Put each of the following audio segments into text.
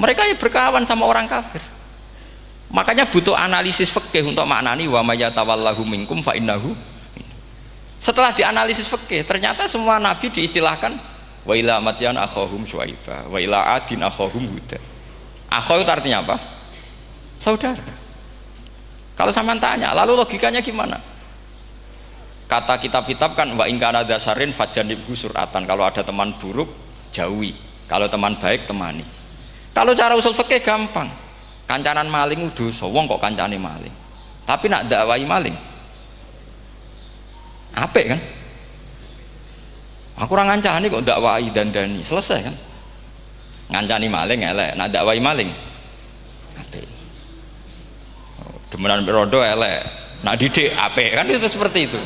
Mereka ya berkawan sama orang kafir. Makanya butuh analisis fikih untuk maknani wa may yatawallahu minkum fa innahu. Setelah dianalisis fikih, ternyata semua nabi diistilahkan wa ila madyan akhahum syuaiba wa ila adin akhahum huda. Akha itu artinya apa? Saudara. Kalau sama tanya, lalu logikanya gimana? Kata kitab-kitab kan wa in kana dasarin fajanibhu suratan. Kalau ada teman buruk, jauhi. Kalau teman baik, temani. Kalau cara usul fikih gampang. Kancanan maling dosa, wong kok kancane maling. Tapi nak dakwai maling. Apik kan? Aku ora ngancani kok dakwai dandani, selesai kan? Ngancani maling elek, nak dakwai maling. Apik. Demenan rondo elek, nak didik apik kan, itu seperti itu.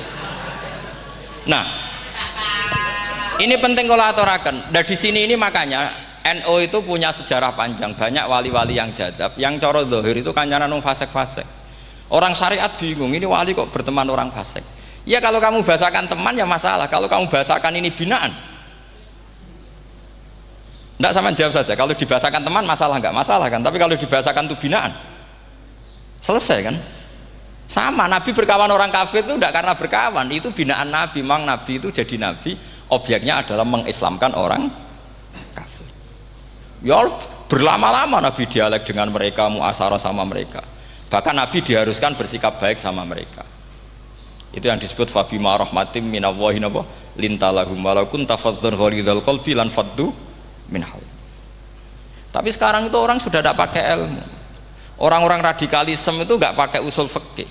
Nah, ini penting kalau aturaken. Dan di sini ini makanya NU itu punya sejarah panjang, banyak wali-wali yang jadab, yang coro zahir itu kancanan wong fasik-fasik. Orang syariat bingung, ini wali kok berteman orang fasik. Ya kalau kamu bahasakan teman ya masalah, kalau kamu bahasakan ini binaan. Enggak, sama jawab saja, kalau dibahasakan teman masalah enggak masalah kan, tapi kalau dibahasakan itu binaan. Selesai kan? Sama, Nabi berkawan orang kafir itu enggak karena berkawan, itu binaan Nabi. Memang Nabi itu jadi Nabi, objeknya adalah mengislamkan orang kafir. Ya berlama-lama Nabi dialek dengan mereka, muasyarah sama mereka. Bahkan Nabi diharuskan bersikap baik sama mereka. Itu yang disebut fabima rahmatim minallahi lintalahum walau kunta fadzan ghalidhal qalbi lan faddu min hawlik. Tapi sekarang itu orang sudah tidak pakai ilmu. Orang-orang radikalisme itu nggak pakai usul fikih.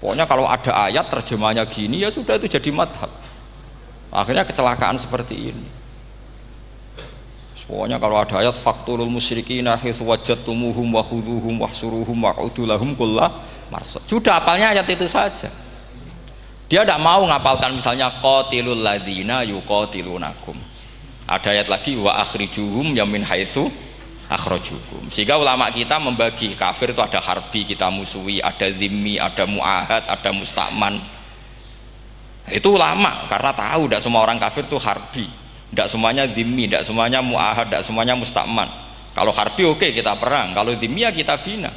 Pokoknya kalau ada ayat terjemahnya gini ya sudah, itu jadi madhab. Akhirnya kecelakaan seperti ini. Pokoknya kalau ada ayat faqtulul musyrikina haitsu wajadtumuhum wa khudhuhum wahsuruhum waq'udu lahum kulla marsad. Sudah hafalnya ayat itu saja. Dia tidak mau ngapalkan misalnya qatilul ladzina yuqatilunakum. Ada ayat lagi wa akhrijuhum yamin haitsu akhrajukum. Sehingga ulama kita membagi kafir itu ada harbi, kita musuhi, ada zimmi, ada muahad, ada musta'man. Itu ulama karena tahu tidak semua orang kafir itu harbi, tidak semuanya zimmi, tidak semuanya muahad, tidak semuanya musta'man. Kalau harbi oke, kita perang, kalau zimmi ya kita bina.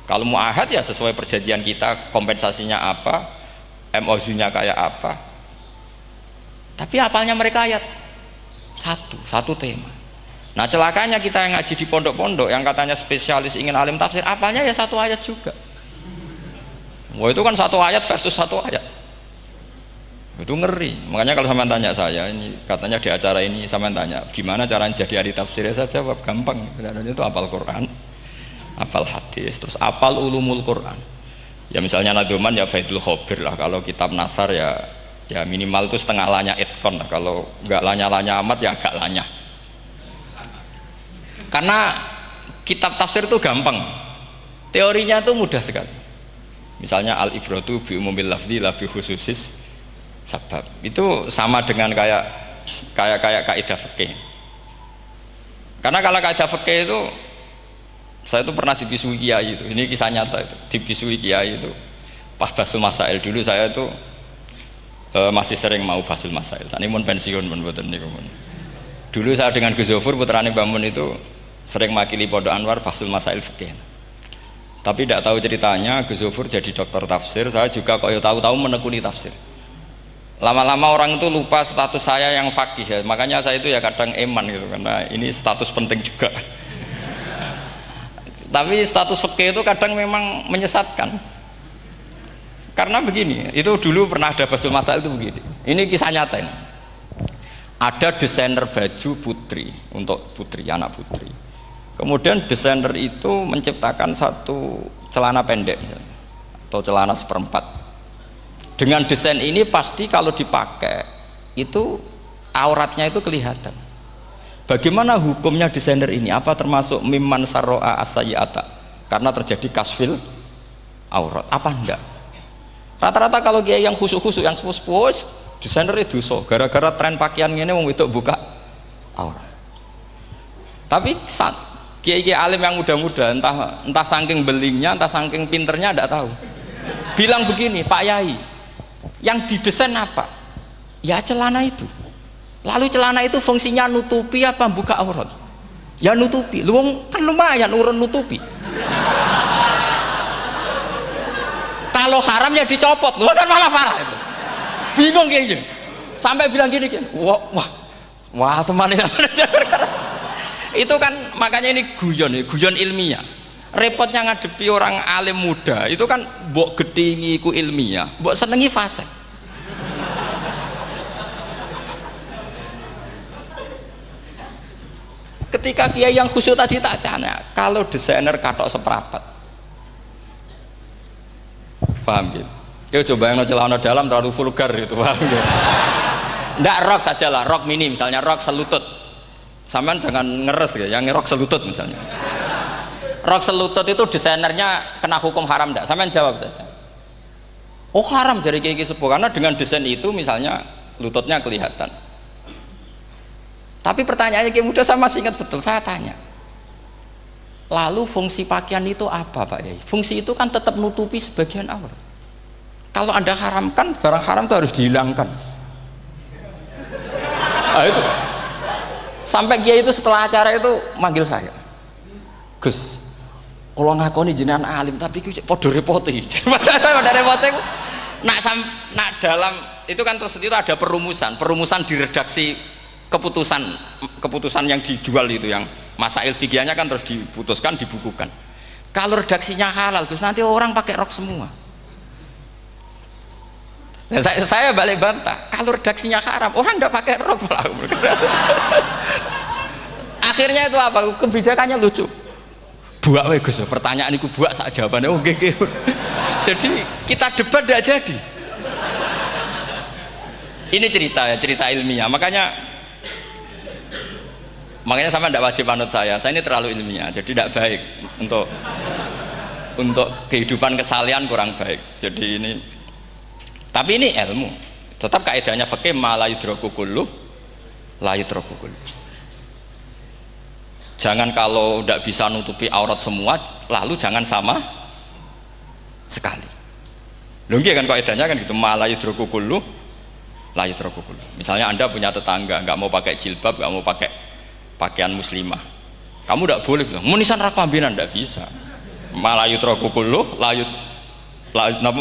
Kalau muahad ya sesuai perjanjian kita, kompensasinya apa, MOU-nya kayak apa. Tapi apalnya mereka ayat satu tema. Nah celakanya kita yang ngaji di pondok-pondok yang katanya spesialis ingin alim tafsir, apalnya ya satu ayat juga. Wah itu kan satu ayat versus satu ayat, itu ngeri. Makanya kalau sama tanya saya, ini katanya di acara ini sama tanya gimana caranya jadi ahli tafsir, saya jawab gampang. Itu hafal Quran, hafal hadis, terus hafal ulumul Quran. Ya misalnya Nadoman ya Faidul Khobir lah, kalau kitab Nasar ya minimal itu setengah lanya itkon lah, kalau nggak lanya-lanya amat ya agak lanya. Karena kitab tafsir itu gampang, teorinya itu mudah sekali. Misalnya al-ibratu bi umumil lafzi la bi khususis sabab, itu sama dengan kayak kaidah fikih. Karena kalau kaidah fikih itu saya itu pernah dibisui kiai itu, ini kisah nyata itu, dibisui kiai itu pas basul masail. Dulu saya itu masih sering mau basul masail, ini pun pensiun pun buatan niku. Dulu saya dengan Gus Zofur putrane Mbah Mun itu sering makili Pondok Anwar basul masail fikih. Tapi tidak tahu ceritanya Gus Zofur jadi dokter tafsir, saya juga kok tahu-tahu menekuni tafsir. Lama-lama orang itu lupa status saya yang fakih ya. Makanya saya itu ya kadang eman gitu, karena ini status penting juga. Tapi status fikih itu kadang memang menyesatkan. Karena begini, itu dulu pernah ada basul masail itu begini. Ini kisah nyata ini. Ada desainer baju putri, untuk putri, anak putri. Kemudian desainer itu menciptakan satu celana pendek misalnya, atau celana seperempat. Dengan desain ini pasti kalau dipakai itu auratnya itu kelihatan. Bagaimana hukumnya desainer ini? Apa termasuk mimman sarro'a as-sayyi'ata? Karena terjadi kasfil aurat. Apa enggak? Rata-rata kalau kiai yang khusuk-khusuk, yang sepuh-sepuh, desainer itu dosa. Gara-gara tren pakaian ini wong wedok buka aurat. Tapi kiai-kiai alim yang muda-muda, entah saking belingnya, entah saking pinternya, enggak tahu. Bilang begini, Pak Yai, yang didesain apa? Ya celana itu. Lalu celana itu fungsinya nutupi apa buka aurat? Ya nutupi, lu kan lumayan urun nutupi. Kalau haram ya dicopot, lu kan malah parah itu. Bingung kayaknya. Sampai bilang gini kan, wah semanis. Itu kan makanya ini guyon ilmiah. Repotnya ngadepi orang alim muda, itu kan mbok gedhingi ku ilmiah, mbok senengi fasik. Ketika kiai yang khusyuk tadi tak tanya, kalau desainer katok seprapat, paham gitu? Kau coba yang celana dalam terlalu vulgar itu, paham gitu? Nggak, rok saja lah, rok mini misalnya, rok selutut. Sampean jangan ngeres ya, yang rok selutut misalnya. Rok selutut itu desainernya kena hukum haram nggak? Sampean jawab saja. Oh haram dari kiai sepuh, karena dengan desain itu misalnya lututnya kelihatan. Tapi pertanyaannya kiai muda saya masih ingat betul, saya tanya. Lalu fungsi pakaian itu apa Pak Yai? Fungsi itu kan tetap nutupi sebagian aurat. Kalau Anda haramkan, barang haram itu harus dihilangkan. Nah, itu. Sampai kiai itu setelah acara itu manggil saya. Gus, kalau ngakoni jenengan alim tapi podo repoti. Pada repoti nak dalam itu kan terus itu ada perumusan di redaksi keputusan yang dijual itu, yang masail fikihnya kan terus diputuskan, dibukukan. Kalau redaksinya halal Gus, nanti orang pakai rok semua. Dan saya balik bantah, kalau redaksinya haram orang nggak pakai rok. Akhirnya itu apa? Kebijakannya lucu. Buak we Gus, pertanyaan itu buak sak jawabannya oke. Jadi kita debat tidak jadi. Ini cerita ilmiah. Makanya sama tidak wajib anut saya ini terlalu ilmiah, jadi tidak baik untuk kehidupan kesalian, kurang baik. Jadi ini, tapi ini ilmu, tetap kaidahnya fikih ma la yudraku kullu la yudraku kullu. Jangan kalau tidak bisa nutupi aurat semua, lalu jangan sama sekali. Lho nggih kan kaidahnya kan gitu, ma la yudraku kullu la yudraku kullu. Misalnya Anda punya tetangga nggak mau pakai jilbab, nggak mau pakai pakaian muslimah, kamu tidak boleh bilang munisan raklambinan, tidak bisa. Malayut rokukuluh layut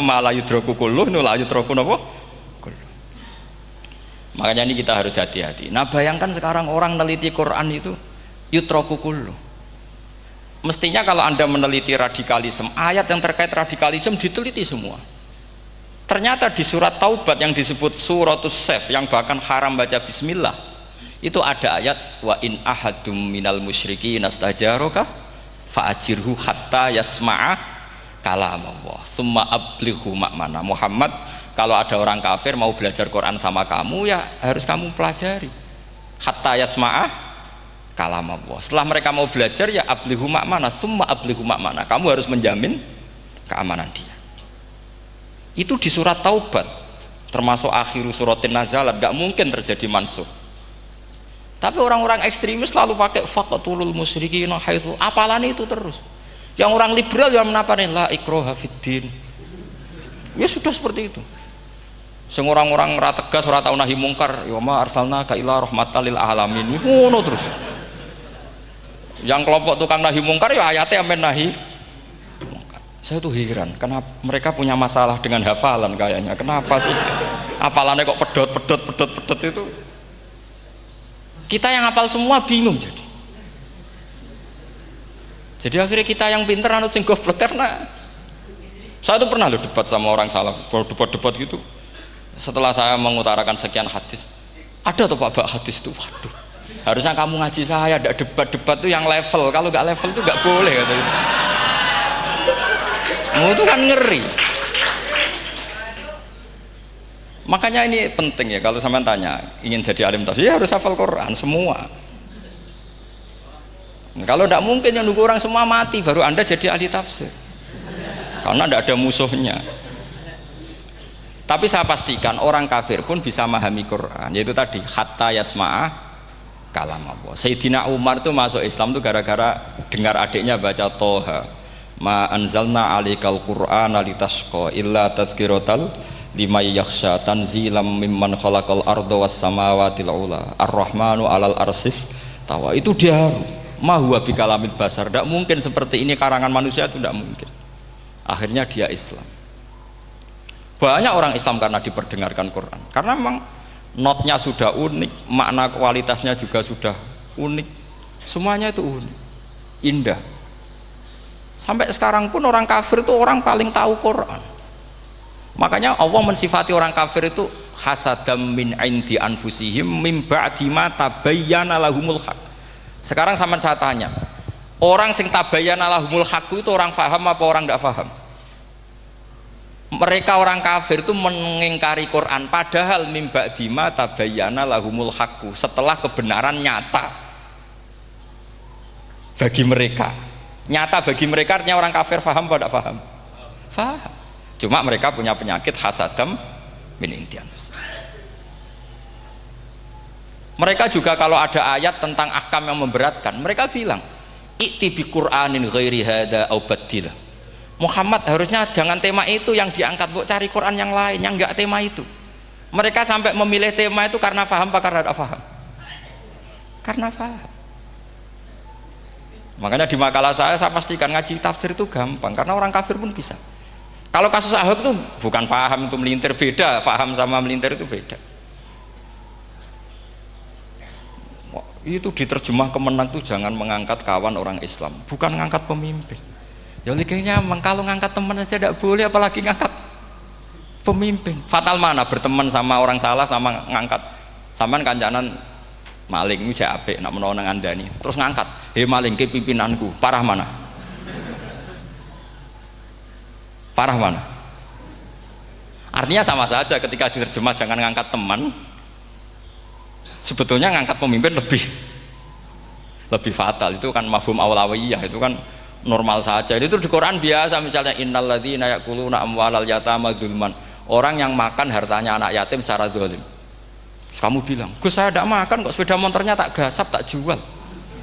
malayut rokukuluh nu layut roku nopo. Makanya ini kita harus hati-hati. Nah bayangkan sekarang orang meneliti Quran itu yutrokukuluh. Mestinya kalau Anda meneliti radikalisme, ayat yang terkait radikalisme diteliti semua. Ternyata di surat Taubat yang disebut suratus Saif, yang bahkan haram baca bismillah, itu ada ayat wa in ahadum minal musyrikin nastajaroka fa'ajirhu hatta yasma'a kalam Allah thumma ablighu ma'mana. Muhammad, kalau ada orang kafir mau belajar Quran sama kamu, ya harus kamu pelajari hatta yasma'a kalam Allah. Setelah mereka mau belajar, ya ablighu ma'mana, thumma ablighu ma'mana, kamu harus menjamin keamanan dia. Itu di surat Taubat, termasuk akhiru suratin nazalat, gak mungkin terjadi mansuh. Tapi orang-orang ekstremis selalu pakai faqatulul musyrikin haitsu, apalan itu terus. Yang orang liberal yang menapani la ikraha fiddin. Ya sudah seperti itu. Sing orang-orang ora tegas, ora tau nahi mungkar, ya ma arsalnaka ila rahmatal lil alamin. Ngono terus. Yang kelompok tukang nahi mungkar ya ayatnya amen nahi mungkar. Saya tuh heran, kenapa mereka punya masalah dengan hafalan kayaknya. Kenapa sih? Hafalannya kok pedot itu. Kita yang hafal semua bingung jadi. Jadi akhirnya kita yang pinter anut sing goblok, karena saya tuh pernah debat sama orang salaf, debat gitu. Setelah saya mengutarakan sekian hadis, ada tuh Pak hadis itu, waduh, harusnya kamu ngaji saya, ada debat tuh yang level, kalau nggak level tuh nggak boleh katanya. Itu kan ngeri. Makanya ini penting ya, kalau sampean tanya ingin jadi alim tafsir ya harus hafal Quran semua. Kalau tidak mungkin yang nunggu orang semua mati baru Anda jadi ahli tafsir, karena tidak ada musuhnya. Tapi saya pastikan orang kafir pun bisa memahami Quran, yaitu tadi hatta yasma'a kalam Allah. Sayyidina Umar itu masuk Islam itu gara-gara dengar adiknya baca Toha, ma anzalna alikal Qur'ana litashqa illa tadhkiratal liman yakhsha tanzilam mimman khalaqal arda was samawati ula ar-rahmanu alal arsis tawa. Itu dia ma huwa bikalamil basar, tidak mungkin seperti ini karangan manusia, itu tidak mungkin. Akhirnya dia Islam. Banyak orang Islam karena diperdengarkan Quran, karena memang notnya sudah unik, makna kualitasnya juga sudah unik, semuanya itu unik, indah. Sampai sekarang pun orang kafir itu orang paling tahu Quran. Makanya Allah mensifati orang kafir itu hasadam min indi anfusihim mim ba'di ma tabayyana lahumul haq. Sekarang sama saya tanya, orang sing tabayyana lahumul haq itu orang faham apa orang tidak faham? Mereka orang kafir itu mengingkari Quran, padahal mim ba'di ma tabayyana lahumul haq, setelah kebenaran nyata bagi mereka. Nyata bagi mereka artinya orang kafir faham apa tidak faham? Faham. Cuma mereka punya penyakit hasadam min intian. Mereka juga kalau ada ayat tentang ahkam yang memberatkan, mereka bilang i'ti bi Qur'anin ghairi hada au badil. Muhammad harusnya jangan tema itu yang diangkat, bu, cari Quran yang lain yang enggak tema itu. Mereka sampai memilih tema itu karena paham apa karena tidak paham? Karena paham. Makanya di makalah saya pastikan ngaji tafsir itu gampang, karena orang kafir pun bisa. Kalau kasus Ahok itu bukan paham itu melintir, beda, paham sama melintir itu beda. Itu diterjemah kemenang tuh jangan mengangkat kawan orang Islam, bukan mengangkat pemimpin. Ya likingnya kalau ngangkat teman saja tidak boleh, apalagi ngangkat pemimpin. Fatal mana berteman sama orang salah sama ngangkat. Saman kancanan maling itu apik nak menawa nang andani. Terus ngangkat, "Hei maling ke pimpinanku." Parah mana? Parah mana? Artinya sama saja ketika diterjemah jangan ngangkat teman, sebetulnya ngangkat pemimpin lebih fatal. Itu kan mafhum awlawiyah, itu kan normal saja. Itu di Quran biasa, misalnya innalladzina ya'kuluna amwalal yatama dzulman, orang yang makan hartanya anak yatim secara zalim. Terus kamu bilang, "Gus, saya tidak makan kok, sepeda motornya tak gasap, tak jual."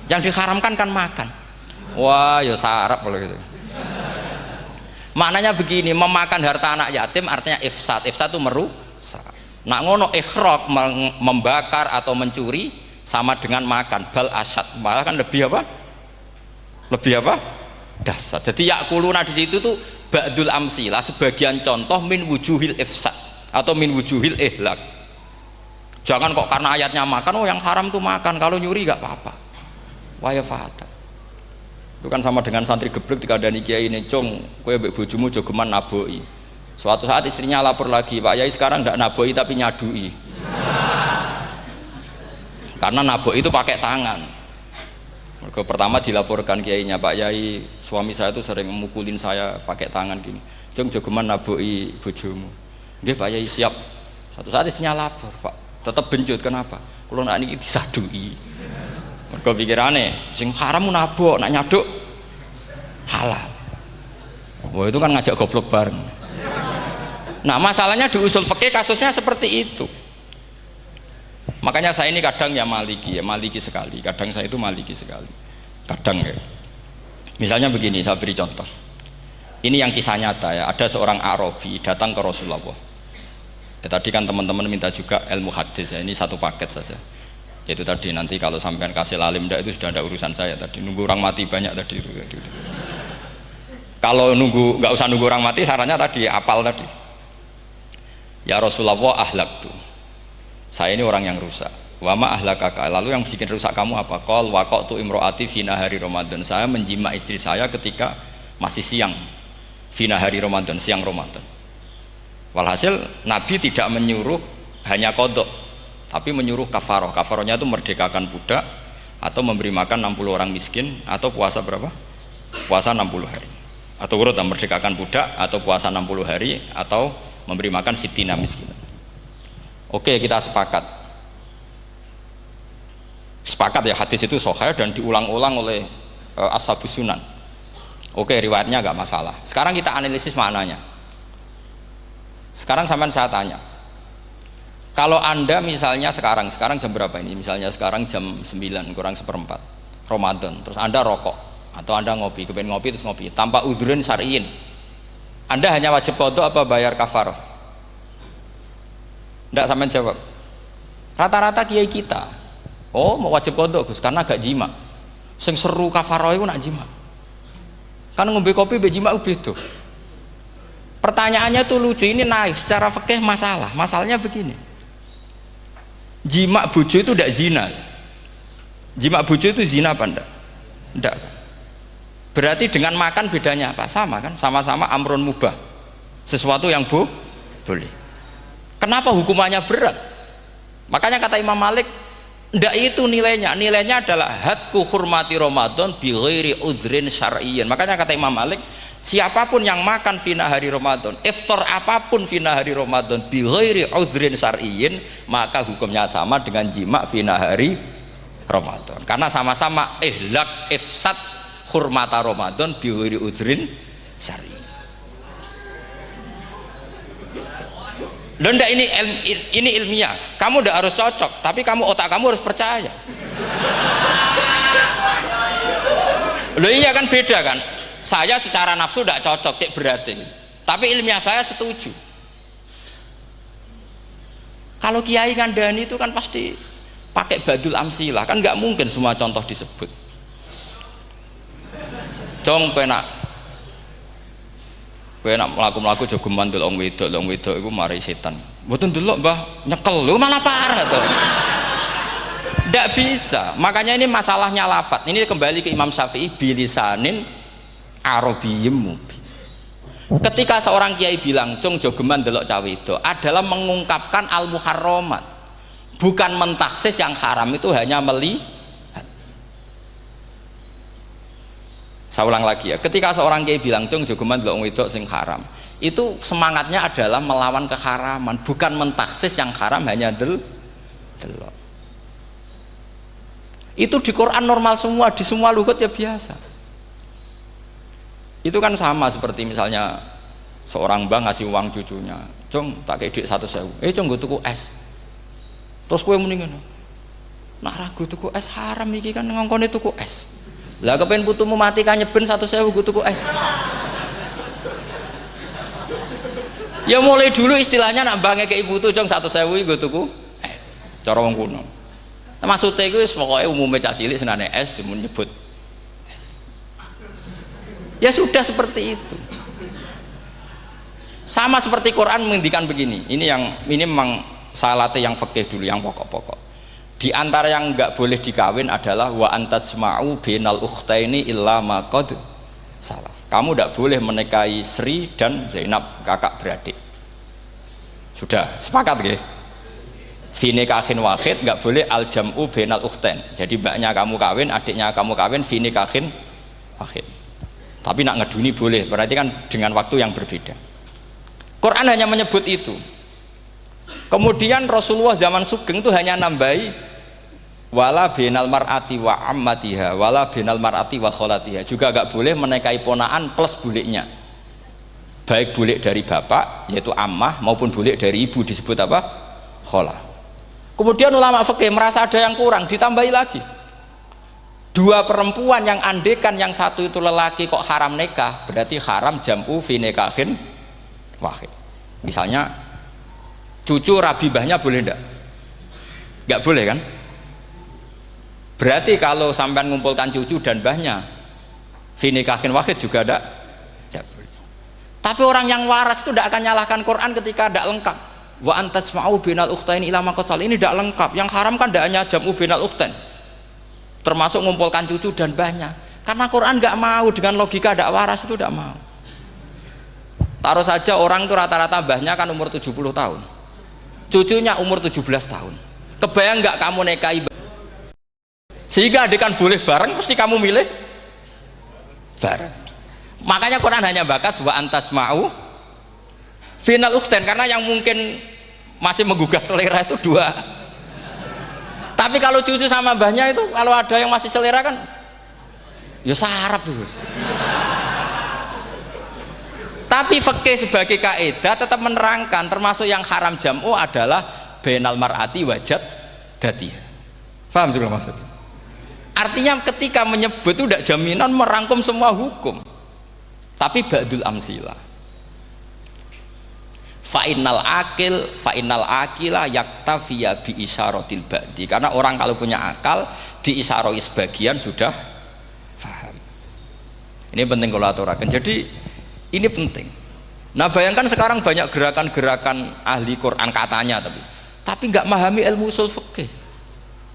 Yang diharamkan kan makan. Wah, ya sarap kalau gitu. Maknanya begini, memakan harta anak yatim artinya ifsad. Ifsad itu merusak. Nak ngono ikhraq, membakar atau mencuri sama dengan makan, bal asad, malah kan lebih apa? Lebih apa? Dasar. Jadi yakuluna di situ tuh ba'dul amsilah, sebagian contoh min wujuhil ifsad atau min wujuhil ihlak. Jangan kok karena ayatnya makan, oh yang haram tuh makan, kalau nyuri gak apa-apa. Waya fatal. Itu kan sama dengan santri geblek ketika ada kiai ini, "Cung, kowe mbek bojomu jogeman naboi." Suatu saat istrinya lapor lagi, "Pak Yai sekarang tidak naboi tapi nyadui." Karena naboi itu pakai tangan. Mereka pertama dilaporkan kiainya, "Pak Yai, suami saya itu sering memukulin saya pakai tangan gini. Cung, jogeman naboi bojomu." "Nggih Pak Yai, siap." Suatu saat istrinya lapor, "Pak, tetap benjut, kenapa? Kalau nak ini disadui." Mereka pikirannya sing haram nabok, nak nyaduk halal. Wah, itu kan ngajak goblok bareng. Nah, masalahnya di usul fikih kasusnya seperti itu. Makanya saya ini kadang ya maliki sekali. Kadang saya itu maliki sekali. Kadang ya. Misalnya begini, saya beri contoh. Ini yang kisah nyata ya. Ada seorang Arabi datang ke Rasulullah. Ya, tadi kan teman-teman minta juga ilmu hadis ya. Ini satu paket saja. Itu tadi, nanti kalau sampean kasih lalim ndak itu sudah ada urusan saya tadi, nunggu orang mati banyak tadi. Kalau nggak usah nunggu orang mati, sarannya tadi apal tadi. Ya Rasulullah, ahlak tuh, saya ini orang yang rusak. Wama ahlakaka, lalu yang bikin rusak kamu apa? Qol waqatu imroati fina hari Ramadan, saya menjima istri saya ketika masih siang, fina hari Ramadan, siang Ramadan. Walhasil Nabi tidak menyuruh hanya kodok, tapi menyuruh kafaroh. Kafarohnya itu merdekakan budak, atau memberi makan 60 orang miskin, atau puasa berapa? Puasa 60 hari. Atau urut, merdekakan budak, atau puasa 60 hari, atau memberi makan sitina miskin. Oke, kita sepakat. Sepakat ya, hadis itu sahih dan diulang-ulang oleh Ashabus Sunan. Oke, riwayatnya nggak masalah. Sekarang kita analisis maknanya. Sekarang sampean saya tanya, kalau anda misalnya sekarang jam berapa ini? Misalnya sekarang jam 9 kurang seperempat Ramadan, terus anda rokok atau anda ngopi, kepengen ngopi terus ngopi tanpa udhurun syar'iin, anda hanya wajib qadha apa bayar kafarah? Ndak, sampean jawab. Rata-rata kiai kita, oh mau wajib qadha Gus karena gak jima. Sing seru kafaroh iku nak jima. Kan ngombe kopi mbek jima beda. Pertanyaannya tuh lucu, ini naif secara fikih masalah. Masalahnya begini. Jima bojo itu tidak zina. Jima bojo itu zina apa enggak? Enggak. Berarti dengan makan bedanya apa? Sama kan? Sama-sama amrun mubah. Sesuatu yang boleh. Kenapa hukumannya berat? Makanya kata Imam Malik, ndak itu nilainya. Nilainya adalah hadku hurmati Ramadan bi ghairi udhrin syar'iyyin. Makanya kata Imam Malik, siapapun yang makan fina hari Ramadan, iftar apapun fina hari Ramadan bi ghairi udhrin syar'iyyin, maka hukumnya sama dengan jima fina hari Ramadan. Karena sama-sama ihlak ifsad hurmata Ramadan bi ghairi udhrin syar'iyyin. Loh enggak, ini ilmiah. Kamu udah harus cocok, tapi otak kamu harus percaya. Loh iya kan, beda kan. Saya secara nafsu tidak cocok, cek berarti. Tapi ilmiah saya setuju. Kalau Kiai Kandani itu kan pasti pakai badul amsilah, kan nggak mungkin semua contoh disebut. Cong penak melaku-melaku jogo mandul wong wedok iku mari setan. Mboten delok Mbah, nyekel lho malah parah to. Ndak bisa. Makanya ini masalahnya lafat. Ini kembali ke Imam Syafi'i, bilisanin arabiyyim mubin. Ketika seorang kiai bilang cung jogeman delok cawe itu adalah mengungkapkan al-muharramat. Bukan mentaksis yang haram itu hanya melihat. Saya ulang lagi ya, ketika seorang kiai bilang cung jogeman delok wedok sing haram, itu semangatnya adalah melawan keharaman, bukan mentaksis yang haram hanya delok. Itu di Quran normal semua, di semua lugat ya biasa. Itu kan sama seperti misalnya seorang mbah ngasih uang cucunya, cung tak kei duit 100.000, cung gue tuku es, terus kue mendingan nak ragu tuku es haram iki kan ngongkone tuku es. Lah kepen putumu mati kan nyeben 100.000 gue tuku es. Ya mulai dulu istilahnya nak mbah ngekeki putu cung 100.000 gue tuku es. Cara wong kuno. Nah, maksudnya itu pokoknya umumnya cah cilik senane es menyebut. Ya sudah seperti itu. Sama seperti Quran menghentikan begini. Ini memang salate yang fikih dulu, yang pokok-pokok. Di antara yang enggak boleh dikawin adalah wa antasma'u bainal ukhtaini illa ma qad salaf. Kamu enggak boleh menikahi Sri dan Zainab, kakak beradik. Sudah sepakat nggih? Fi nikahin wahid enggak boleh al jam'u bainal ukhtain. Jadi mbaknya kamu kawin, adiknya kamu kawin fi nikahin wahid. Tapi nak ngeduni boleh, berarti kan dengan waktu yang berbeda. Quran hanya menyebut itu. Kemudian Rasulullah zaman Sugeng itu hanya nambahi wala binal mar'ati wa ammatiha wala binal mar'ati wa kholatiha, juga agak boleh menikahi ponaan plus buliknya, baik bulik dari bapak yaitu ammah maupun bulik dari ibu disebut apa? Kholah. Kemudian ulama fikih merasa ada yang kurang, ditambahi lagi dua perempuan yang andekan yang satu itu lelaki kok haram nikah, berarti haram jam'u fi nikahin wahid. Misalnya cucu rabibahnya boleh enggak? Enggak boleh kan? Berarti kalau sampai mengumpulkan cucu dan mbahnya fi nikahin wahid juga enggak boleh. Tapi orang yang waras itu tidak akan nyalahkan Quran ketika tidak lengkap. Wa antasma'u bainal ukhtain ila ma qad sal, ini tidak lengkap. Yang haram kan tidak hanya jam'u bainal ukhtain, termasuk mengumpulkan cucu dan mbahnya. Karena Quran nggak mau dengan logika tidak waras, itu tidak mau. Taruh saja orang itu rata-rata mbahnya kan umur 70 tahun, cucunya umur 17 tahun. Kebayang nggak kamu nikahi sehingga adik kan boleh bareng, pasti kamu milih bareng. Makanya Quran hanya bakas wa antasma'u final ukhtain, karena yang mungkin masih menggugah selera itu dua. Tapi kalau cucu sama mbahnya itu, kalau ada yang masih selera kan ya sarap tuh. Tapi fikih sebagai kaidah tetap menerangkan termasuk yang haram jam'u adalah bainal mar'ati wajad datiha. Paham juga maksudnya? Artinya ketika menyebut itu tidak jaminan merangkum semua hukum, tapi ba'dul amsilah. Fa'innal akila yaktafiya bi isyaratil ba'di, karena orang kalau punya akal diisyarai sebagian sudah Ini penting kalau aturakan. Jadi ini penting. Nah bayangkan sekarang banyak gerakan-gerakan ahli Quran katanya tapi nggak memahami ilmu usul fikih.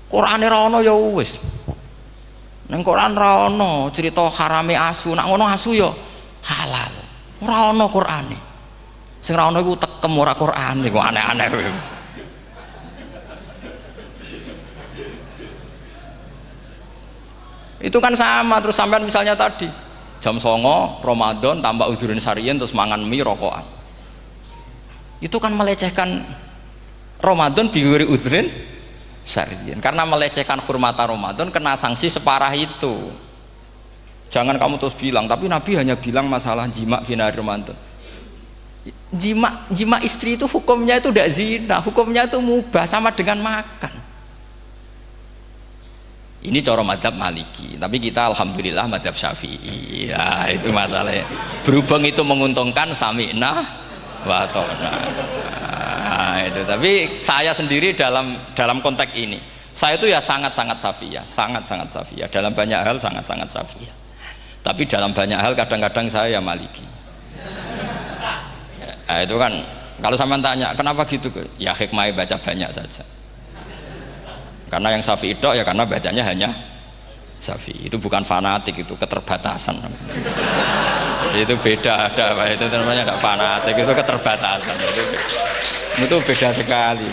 Quran ra ono ya wis. Nang Quran ra ono cerita harame asu, nak ngono asu ya halal. Ora ono Qurane. Sing ra ono iku tekem ora Qurane, kok aneh-aneh kowe. Itu kan sama terus sampean misalnya tadi jam 09.00 Ramadan tambah uzurin syariyin terus mangan mie rokokan. Itu kan melecehkan Ramadan biguri uzurin syariyin. Karena melecehkan hurmata Ramadan kena sanksi separah itu. Jangan kamu terus bilang, tapi Nabi hanya bilang masalah jima fi nahar Ramadan. Jima istri itu hukumnya itu tidak zina, hukumnya itu mubah sama dengan makan. Ini cara madzhab Maliki, tapi kita alhamdulillah madzhab Syafi'i. Ya itu masalahnya. Berhubung itu menguntungkan sami'na wa ta'na. Nah, itu. Tapi saya sendiri dalam konteks ini, saya itu ya sangat-sangat Syafi'iyah, sangat-sangat Syafi'iyah. Dalam banyak hal sangat-sangat Syafi'iyah. Tapi dalam banyak hal kadang-kadang saya ya Maliki. Nah, itu kan kalau sampean tanya kenapa gitu, ya hikmah baca banyak saja. Karena yang Syafi'i itu ya karena bacanya hanya Syafi'i. Itu bukan fanatik, itu keterbatasan. Jadi itu beda, itu namanya tidak fanatik, itu keterbatasan. Itu beda sekali.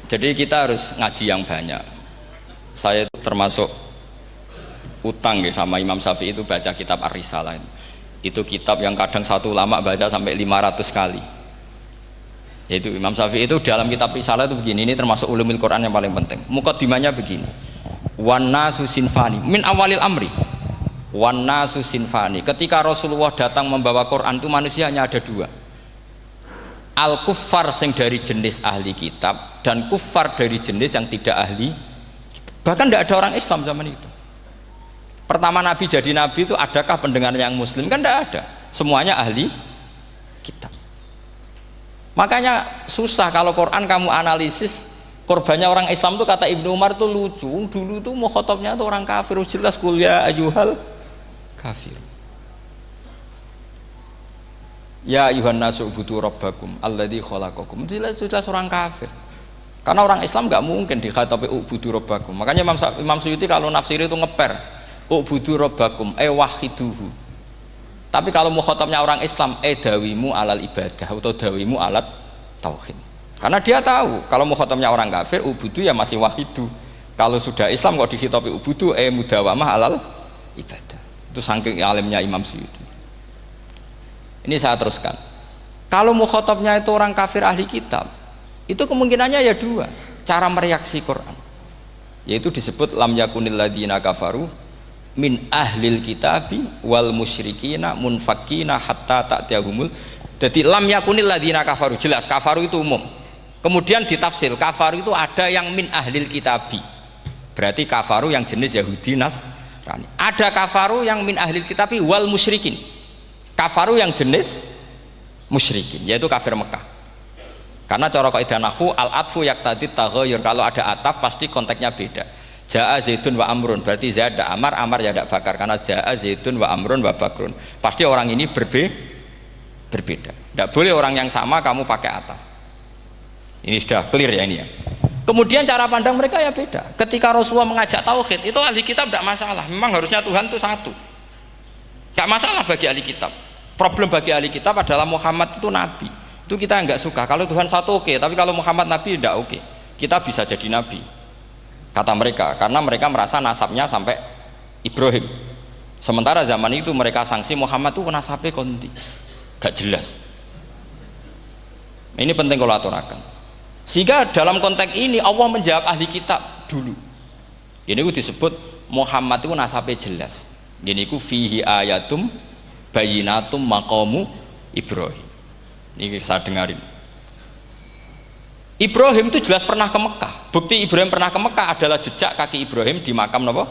Jadi kita harus ngaji yang banyak. Saya itu termasuk utang ya sama Imam Syafi'i itu baca kitab Ar-Risalah. Itu kitab yang kadang satu ulama baca sampai 500 kali. Yaitu Imam Syafi'i itu dalam kitab Risalah itu begini, ini termasuk ulumul Quran yang paling penting. Muqaddimahnya begini. Wan nasu sinfani min awalil amri. Wan nasu sinfani. Ketika Rasulullah datang membawa Quran itu manusia hanya ada dua. Al kuffar sing dari jenis ahli kitab dan kuffar dari jenis yang tidak ahli kitab. Bahkan tidak ada orang Islam zaman itu. Pertama Nabi jadi Nabi itu adakah pendengar yang Muslim? Kan tidak ada. Semuanya ahli kitab. Makanya susah kalau Quran kamu analisis korbannya orang Islam tuh, kata Ibnu Umar tuh lucu. Dulu tuh mukhotobnya tuh orang kafir, jelas kuliah ayuhal kafir. Ya ayuhan nasu ubudu rabbakum alladzi khalaqakum. Jelas orang kafir. Karena orang Islam nggak mungkin dikhatabi ubudu rabbakum. Makanya Imam Suyuti kalau nafsiri itu ngeper ubudu rabbakum wahiduhu. Tapi kalau mukhatabnya orang Islam, dawimu alal ibadah atau dawimu alat tauhid. Karena dia tahu kalau mukhatabnya orang kafir, ubudu ya masih wahidu. Kalau sudah Islam kok dikhitabi ubudu, mudawamah alal ibadah. Itu saking alimnya Imam Suyuti. Ini saya teruskan. Kalau mukhatabnya itu orang kafir ahli kitab, itu kemungkinannya ya dua cara mereaksi Quran. Yaitu disebut lam yakunil ladzina kafaru min ahlil kitabi wal musyrikina munfakina hatta ta'tiyahumul. Jadi lam yakunil ladzina kafaru, jelas kafaru itu umum. Kemudian ditafsir kafaru itu ada yang min ahlil kitabi, berarti kafaru yang jenis Yahudi Nasrani. Ada kafaru yang min ahlil kitabi wal musyrikin, kafaru yang jenis musyrikin, yaitu kafir Mekah. Karena cara kaidah nahwu al-atfu yaqtadi taghayyur, kalau ada ataf pasti konteksnya beda. Ja'a Zaidun wa Amrun, berarti Zaid ada Amar, Amar ya tidak Bakar. Karena Ja'a Zaidun wa Amrun wa Bakrun, pasti orang ini berbeda. Tidak boleh orang yang sama kamu pakai ataf. Ini sudah clear ya ini ya. Kemudian cara pandang mereka ya beda. Ketika Rasulullah mengajak tauhid, itu ahli kitab tidak masalah. Memang harusnya Tuhan itu satu, tidak masalah bagi ahli kitab. Problem bagi ahli kitab adalah Muhammad itu nabi. Itu kita nggak suka. Kalau Tuhan satu oke, tapi kalau Muhammad nabi tidak oke. Kita bisa jadi nabi, kata mereka, karena mereka merasa nasabnya sampai Ibrahim. Sementara zaman itu mereka sanksi Muhammad itu nasabnya konti, gak jelas. Ini penting kalau aturakan. Sehingga dalam konteks ini Allah menjawab ahli kitab dulu. Ini itu disebut Muhammad itu nasabnya jelas. Ini itu fihi ayatum bayinatum maqamu Ibrahim. Ini saya dengarin. Ibrahim itu jelas pernah ke Mekah. Bukti Ibrahim pernah ke Mekah adalah jejak kaki Ibrahim di makam apa?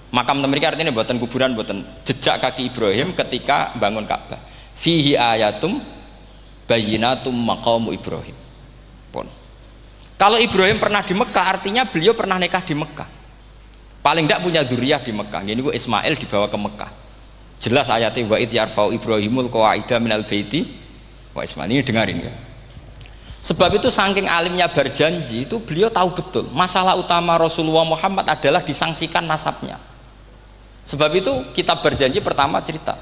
Makam mereka, artinya buatan kuburan, buatan jejak kaki Ibrahim ketika bangun Ka'bah. Fihi ayatum bayinatum maqamu Ibrahim. Pun. Kalau Ibrahim pernah di Mekah, artinya beliau pernah nikah di Mekah. paling tidak punya dzurriyyah di Mekah. Ini gue Ismail dibawa ke Mekah, jelas ayatnya wa id yarfa'u Ibrahimul qawaida minal baiti wa Ismail. Ini dengarin ya. Sebab itu saking alimnya berjanji itu beliau tahu betul masalah utama Rasulullah Muhammad adalah disangsikan nasabnya. Sebab itu kitab berjanji pertama cerita